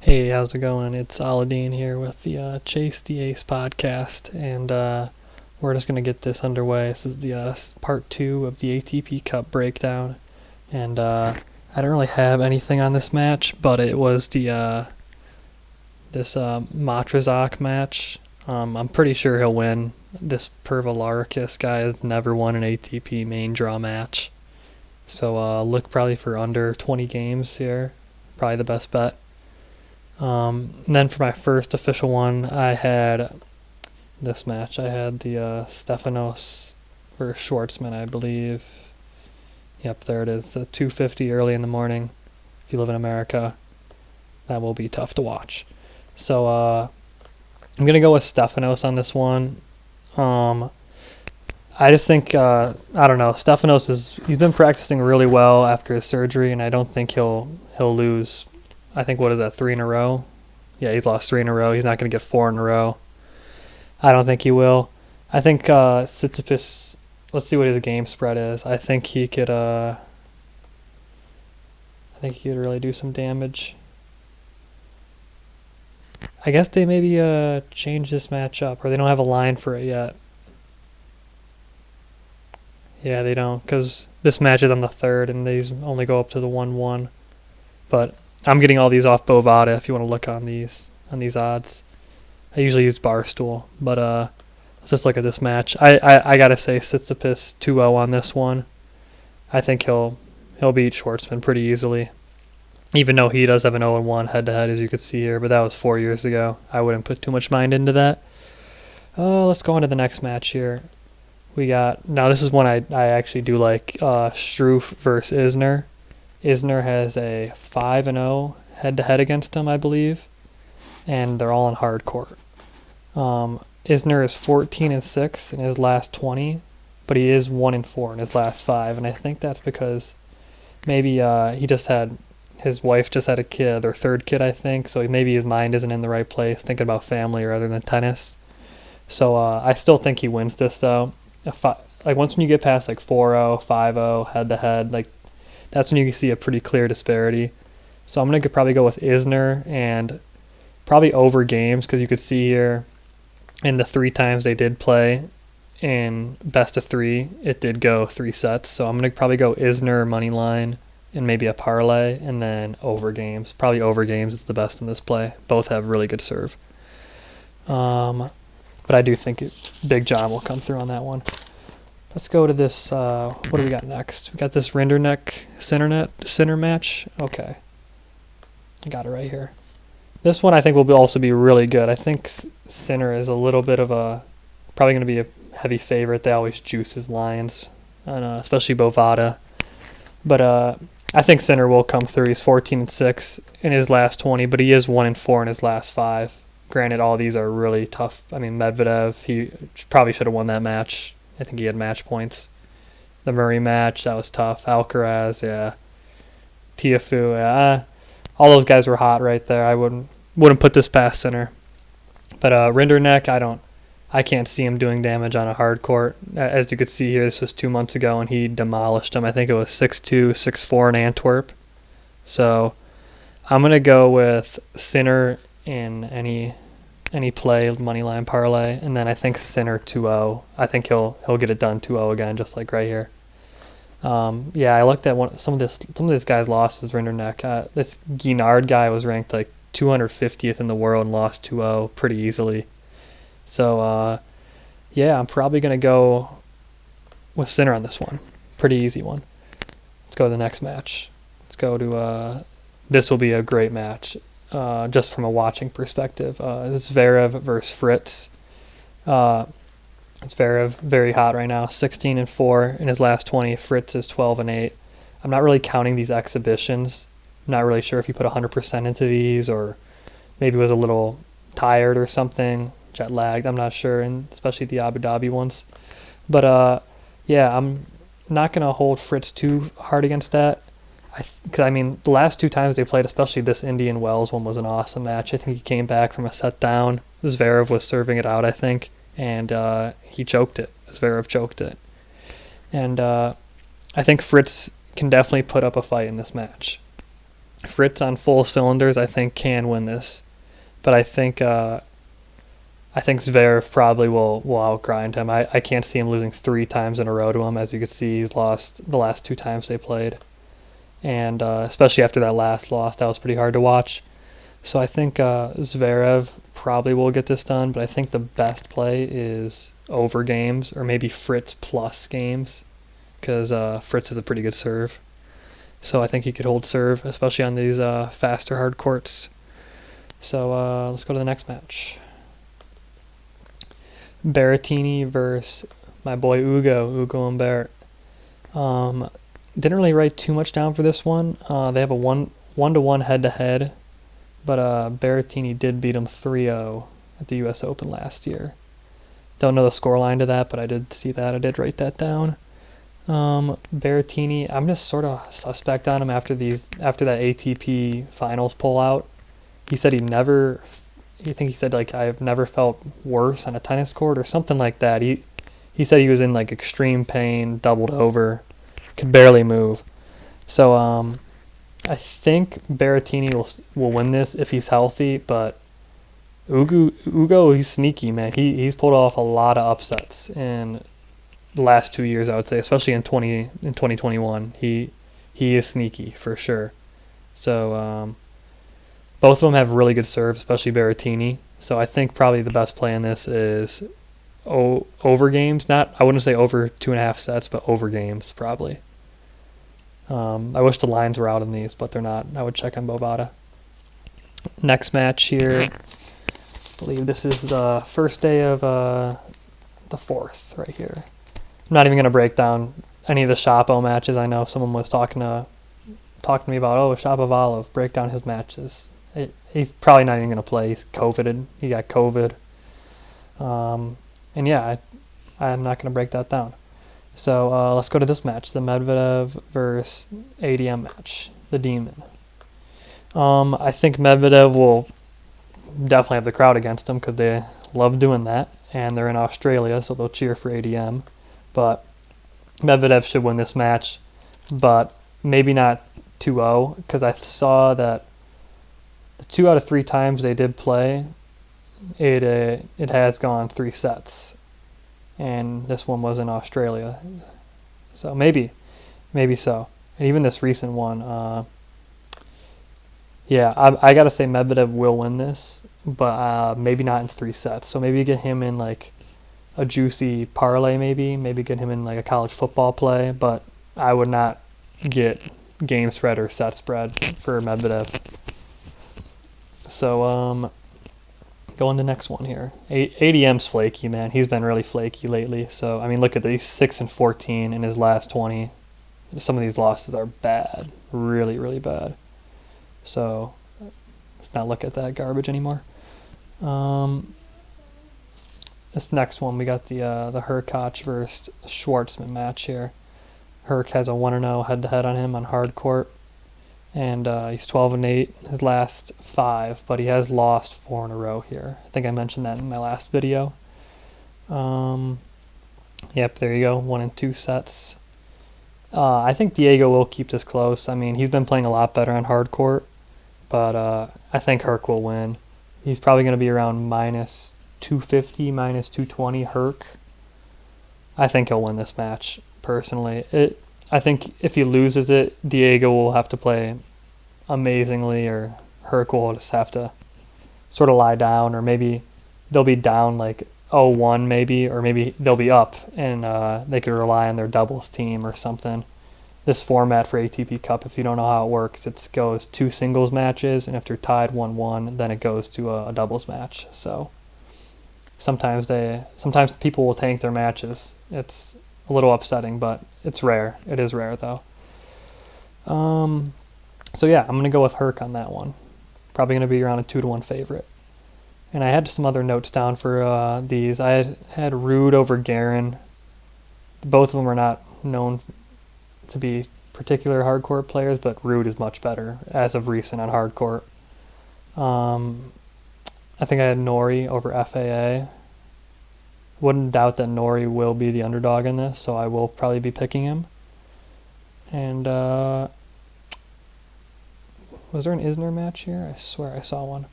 Hey, how's it going? It's Alahdean here with the Chase the Ace podcast, and we're just going to get this underway. This is the part 2 of the ATP Cup breakdown, and I don't really have anything on this match, but it was this Matrazak match. I'm pretty sure he'll win. This Pervalarkis guy has never won an ATP main draw match, so look probably for under 20 games here. Probably the best bet. And then for my first official one, I had this match. I had the Stefanos versus Schwartzman, I believe. Yep, there it is. The 2:50 early in the morning. If you live in America, that will be tough to watch. So I'm gonna go with Stefanos on this one. I just think I don't know. Stefanos he's been practicing really well after his surgery, and I don't think he'll lose. I think, what is that, 3 in a row? Yeah, he's lost 3 in a row. He's not going to get 4 in a row. I don't think he will. I think Tsitsipas, let's see what his game spread is. I think he could really do some damage. I guess they maybe change this match up, or they don't have a line for it yet. Yeah, they don't, because this match is on the 3rd, and these only go up to the 1-1. But I'm getting all these off Bovada if you want to look on these odds. I usually use Barstool, but let's just look at this match. I gotta say Tsitsipas 2-0 on this one. I think he'll beat Schwartzman pretty easily, even though he does have an 0-1 head-to-head, as you could see here, but that was 4 years ago. I wouldn't put too much mind into that. Let's go on to the next match here. Now this is one I actually do like, Shroof versus Isner. Isner has a 5-0 head-to-head against him, I believe, and they're all on hard court. Isner is 14-6 in his last 20, but he is 1-4 in his last 5, and I think that's because maybe his wife just had a kid, their 3rd kid, I think, so maybe his mind isn't in the right place, thinking about family rather than tennis. So I still think he wins this, though. Once when you get past 4-0, 5-0 head-to-head, that's when you can see a pretty clear disparity. So I'm going to probably go with Isner and probably over games, because you could see here in the 3 times they did play in best of 3, it did go 3 sets. So I'm going to probably go Isner money line and maybe a parlay, and then over games. Probably over games is the best in this play. Both have really good serve. But I do think Big John will come through on that one. Let's go to this, what do we got next? We got this Rinderknecht center match. Okay. I got it right here. This one I think will also be really good. I think Sinner is a little bit of probably going to be a heavy favorite. They always juice his lines, and especially Bovada. But I think Sinner will come through. He's 14-6 in his last 20, but he is 1-4 in his last 5. Granted, all these are really tough. I mean, Medvedev, he probably should have won that match. I think he had match points. The Murray match, that was tough. Alcaraz, yeah. Tiafoe, yeah. All those guys were hot right there. I wouldn't put this past Sinner. But Rinderknecht, I can't see him doing damage on a hard court. As you could see here, this was 2 months ago, and he demolished him. I think it was 6-2, 6-4 in Antwerp. So I'm going to go with Sinner in any play, money line parlay, and then I think Sinner 2-0. I think he'll get it done 2-0 again, just like right here. Yeah, I looked at some of this guy's losses. Rinderknecht, this Guinard guy was ranked 250th in the world and lost 2-0 pretty easily. So yeah, I'm probably gonna go with Sinner on this one. Pretty easy one. Let's go to the next match. Let's go to this will be a great match. Just from a watching perspective. Zverev versus Fritz. Zverev very hot right now, 16-4 in his last 20. Fritz is 12-8. I'm not really counting these exhibitions. I'm not really sure if he put 100% into these, or maybe was a little tired or something, jet lagged. I'm not sure, and especially the Abu Dhabi ones. But yeah, I'm not gonna hold Fritz too hard against that. Because the last 2 times they played, especially this Indian Wells one, was an awesome match. I think he came back from a set down. Zverev was serving it out, I think, and he choked it. Zverev choked it. And I think Fritz can definitely put up a fight in this match. Fritz on full cylinders, I think, can win this, but I think Zverev probably will outgrind him. I can't see him losing 3 times in a row to him. As you can see, he's lost the last 2 times they played. And especially after that last loss, that was pretty hard to watch. So I think Zverev probably will get this done, but I think the best play is over games or maybe Fritz plus games because Fritz has a pretty good serve. So I think he could hold serve, especially on these faster hard courts. So let's go to the next match. Baratini versus my boy Ugo Humbert. Didn't really write too much down for this one. They have a 1-1 head-to-head, but Baratini did beat him 3-0 at the U.S. Open last year. Don't know the scoreline to that, but I did see that. I did write that down. Baratini, I'm just sort of suspect on him after that ATP finals pullout. He said he said like I've never felt worse on a tennis court or something like that. He said he was in like extreme pain, doubled over, could barely move. So I think Baratini will win this if he's healthy, but Ugo he's sneaky, man. He's pulled off a lot of upsets in the last 2 years, I would say, especially in 2021. He is sneaky for sure. So both of them have really good serves, especially Baratini. So I think probably the best play in this is over games. I wouldn't say over 2.5 sets, but over games probably. I wish the lines were out on these, but they're not. I would check on Bovada. Next match here. I believe this is the first day of the 4th right here. I'm not even going to break down any of the Shapo matches. I know someone was talking to me about, Shapovalov, break down his matches. He's probably not even going to play. He's COVIDed. He got COVID. And yeah, I'm not going to break that down. So let's go to this match, the Medvedev versus ADM match, the Demon. I think Medvedev will definitely have the crowd against him because they love doing that, and they're in Australia, so they'll cheer for ADM. But Medvedev should win this match, but maybe not 2-0 because I saw that the 2 out of 3 times they did play, it has gone 3 sets, and this one was in Australia, so maybe so. And even this recent one, I gotta say Medvedev will win this, but maybe not in 3 sets. So maybe get him in like a juicy parlay, maybe get him in like a college football play, but I would not get game spread or set spread for Medvedev. So going to next one here. ADM's flaky, man. He's been really flaky lately. So I mean, look at these 6-14 in his last 20. Some of these losses are bad, really, really bad. So let's not look at that garbage anymore. This next one, we got the Hurkacz versus Schwartzman match here. Hurk has a 1-0 head-to-head on him on hard court, and he's 12-8 his last 5, but he has lost 4 in a row here. I think I mentioned that in my last video. Yep, there you go, 1 and 2 sets. I think Diego will keep this close. I mean, he's been playing a lot better on hard court, but I think Hurk will win. He's probably going to be around minus 250, minus 220 Hurk. I think he'll win this match, personally. I think if he loses it, Diego will have to play amazingly, or Hurk will just have to sort of lie down, or maybe they'll be down like 0-1 maybe, or maybe they'll be up and they could rely on their doubles team or something. This format for ATP Cup, if you don't know how it works, it goes 2 singles matches, and if they're tied 1-1, then it goes to a doubles match. So sometimes people will tank their matches. It's a little upsetting, but it's rare. It is rare though. So yeah, I'm gonna go with Hurk on that one. Probably gonna be around a 2-1 favorite. And I had some other notes down for these. I had Ruud over Guerin. Both of them are not known to be particular hardcourt players, but Ruud is much better as of recent on hardcourt. I think I had Nori over FAA. Wouldn't doubt that Nori will be the underdog in this, so I will probably be picking him. And Was there an Isner match here? I swear I saw one.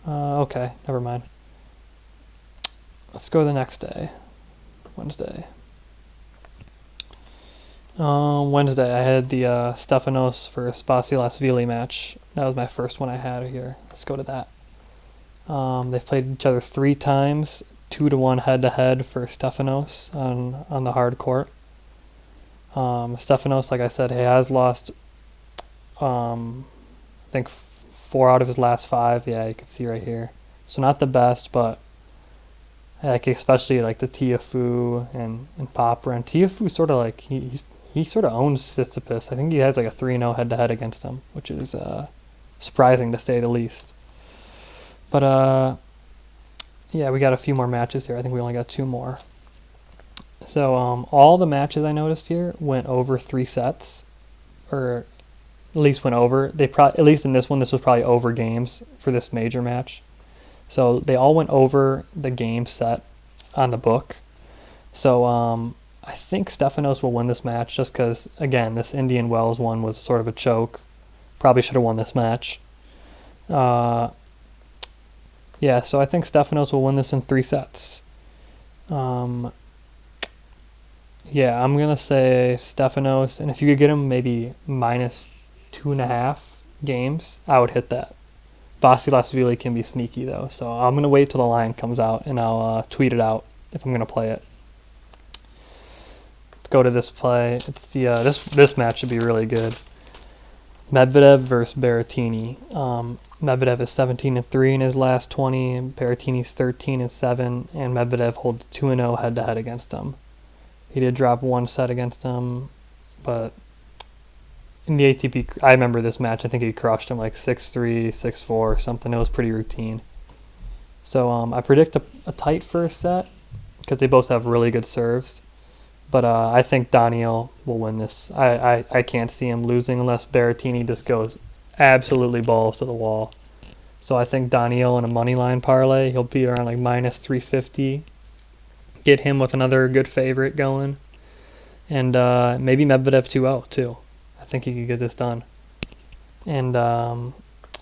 Okay, never mind. Let's go to the next day. Wednesday. Wednesday, I had the Stefanos versus Basilashvili match. That was my first one I had here. Let's go to that. They've played each other 3 times, 2-1 head-to-head for Stefanos on the hard court. Stefanos, like I said, he has lost, I think 4 out of his last 5. Yeah, you can see right here. So not the best, but like especially like the Tiafoe and Popper. And Tiafoe sort of like he sort of owns Tsitsipas. I think he has like a 3-0 head-to-head against him, which is surprising to say the least. But yeah, we got a few more matches here. I think we only got 2 more. So all the matches I noticed here went over 3 sets, or at least went over. At least in this one, this was probably over games for this major match. So they all went over the game set on the book. So I think Stefanos will win this match just because, again, this Indian Wells one was sort of a choke. Probably should have won this match. Yeah, so I think Stefanos will win this in 3 sets. Yeah, I'm going to say Stefanos, and if you could get him maybe minus 2.5 games, I would hit that. Basilashvili can be sneaky though, so I'm going to wait till the line comes out and I'll tweet it out if I'm going to play it. Let's go to this play. It's the this match should be really good. Medvedev versus Baratini. Medvedev is 17-3 in his last 20, Baratini's 13-7, and Medvedev holds 2-0 head-to-head against him. He did drop 1 set against him, but in the ATP, I remember this match, I think he crushed him like 6-3, 6-4, something. It was pretty routine. So I predict a tight first set because they both have really good serves. But I think Daniel will win this. I can't see him losing unless Baratini just goes absolutely balls to the wall. So I think Daniel in a money line parlay, he'll be around like minus 350. Get him with another good favorite going. And maybe Medvedev 2-0 too. I think he could get this done. And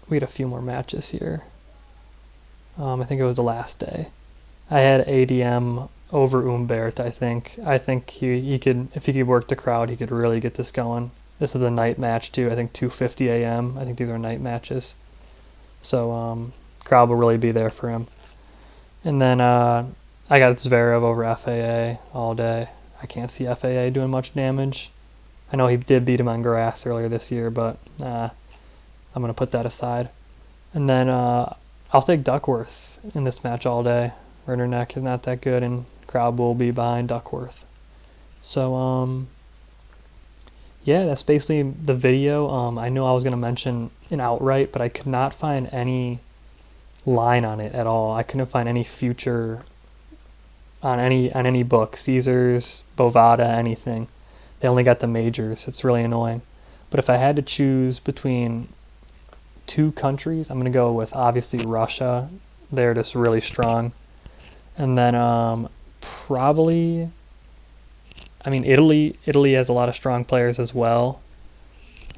we had a few more matches here. I think it was the last day. I had ADM over Humbert, I think. I think he could, if he could work the crowd, he could really get this going. This is a night match too. I think 2:50 a.m. I think these are night matches. So crowd will really be there for him. And then I got Zverev over FAA all day. I can't see FAA doing much damage. I know he did beat him on grass earlier this year, but I'm going to put that aside. And then I'll take Duckworth in this match all day. Rinderneck is not that good, and crowd will be behind Duckworth. So, yeah, that's basically the video. I know I was going to mention an outright, but I could not find any line on it at all. I couldn't find any future on any book. Caesars, Bovada, anything. They only got the majors. It's really annoying. But if I had to choose between 2 countries, I'm going to go with obviously Russia. They're just really strong. And then probably, I mean, Italy. Italy has a lot of strong players as well.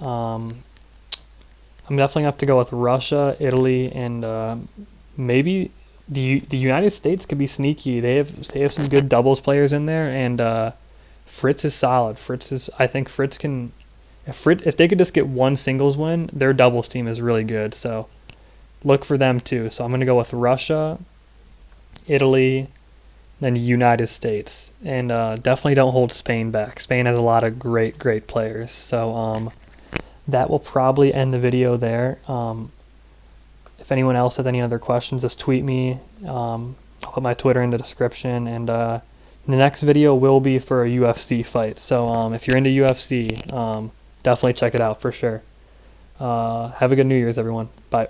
I'm definitely going to have to go with Russia, Italy, and maybe the United States could be sneaky. They have some good doubles players in there, and Fritz is solid. I think Fritz can, if they could just get 1 singles win, their doubles team is really good. So look for them too. So I'm going to go with Russia, Italy, then United States, and definitely don't hold Spain back. Spain has a lot of great players. So that will probably end the video there. If anyone else has any other questions, just tweet me. I'll put my Twitter in the description, and the next video will be for a UFC fight. So if you're into UFC, definitely check it out for sure. Have a good New Year's, everyone. Bye.